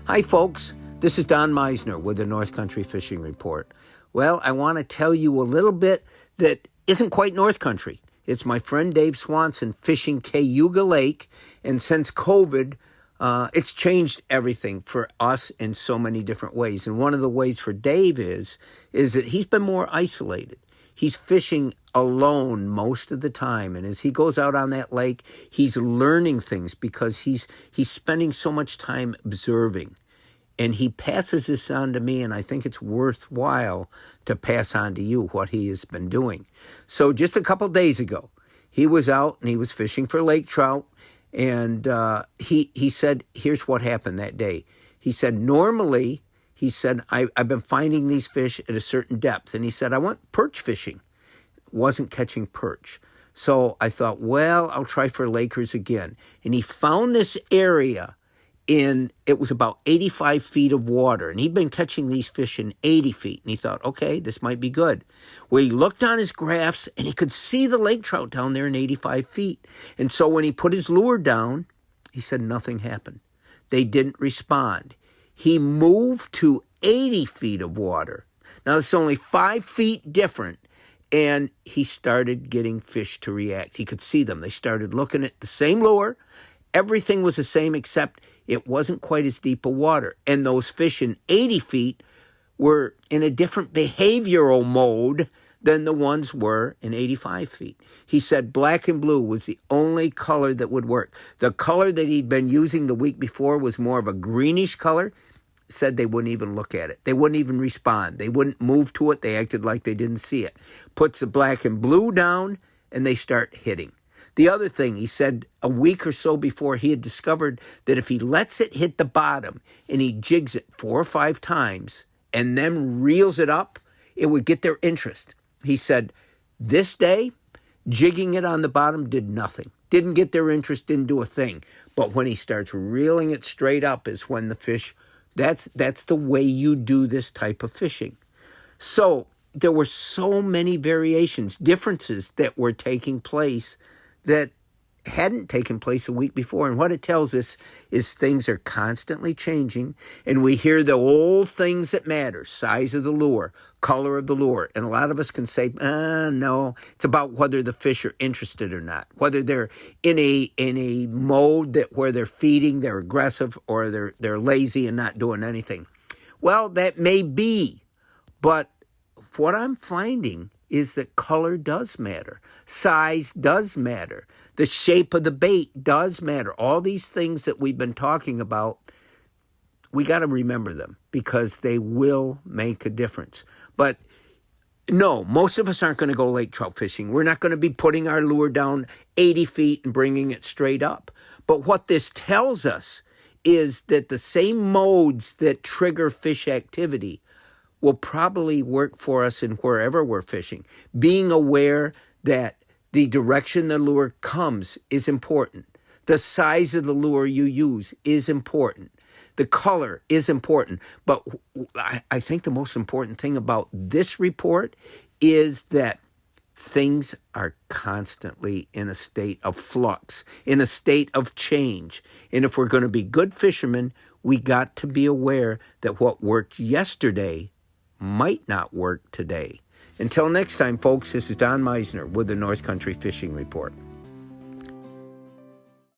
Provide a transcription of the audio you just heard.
Hi, folks. This is Don Meisner with the North Country Fishing Report. Well, I want to tell you a little bit that isn't quite North Country. It's my friend Dave Swanson fishing Cayuga Lake, and since COVID, it's changed everything for us in so many different ways. And one of the ways for Dave is that he's been more isolated. He's fishing alone most of the time, and as he goes out on that lake, he's learning things because he's spending so much time observing. And he passes this on to me, and I think it's worthwhile to pass on to you what he has been doing. So just a couple days ago, he was out and he was fishing for lake trout, and he said, here's what happened that day. He said, normally, he said, I've been finding these fish at a certain depth. And he said, I went perch fishing. Wasn't catching perch. So I thought, well, I'll try for Lakers again. And he found this area it was about 85 feet of water. And he'd been catching these fish in 80 feet. And he thought, okay, this might be good. Well, he looked on his graphs and he could see the lake trout down there in 85 feet. And so when he put his lure down, he said nothing happened. They didn't respond. He moved to 80 feet of water. Now, it's only 5 feet different. And he started getting fish to react. He could see them. They started looking at the same lure. Everything was the same except it wasn't quite as deep of water. And those fish in 80 feet were in a different behavioral mode than the ones were in 85 feet. He said black and blue was the only color that would work. The color that he'd been using the week before was more of a greenish color. Said they wouldn't even look at it. They wouldn't even respond. They wouldn't move to it. They acted like they didn't see it. Puts the black and blue down, and they start hitting. The other thing, he said a week or so before, he had discovered that if he lets it hit the bottom and he jigs it 4 or 5 times and then reels it up, it would get their interest. He said this day, jigging it on the bottom did nothing. Didn't get their interest, didn't do a thing. But when he starts reeling it straight up is when the fish, that's the way you do this type of fishing. So there were so many variations, differences that were taking place that hadn't taken place a week before. And what it tells us is things are constantly changing, and we hear the old things that matter: size of the lure, color of the lure. And a lot of us can say, no, it's about whether the fish are interested or not, whether they're in a mode where they're feeding, they're aggressive, or they're lazy and not doing anything. Well, that may be, but what I'm finding is that color does matter. Size does matter. The shape of the bait does matter. All these things that we've been talking about, we got to remember them because they will make a difference. But no, most of us aren't going to go lake trout fishing. We're not going to be putting our lure down 80 feet and bringing it straight up. But what this tells us is that the same modes that trigger fish activity will probably work for us in wherever we're fishing. Being aware that the direction the lure comes is important. The size of the lure you use is important. The color is important. But I think the most important thing about this report is that things are constantly in a state of flux, in a state of change. And if we're going to be good fishermen, we got to be aware that what worked yesterday might not work today. Until next time, folks, this is Don Meisner with the North Country Fishing Report.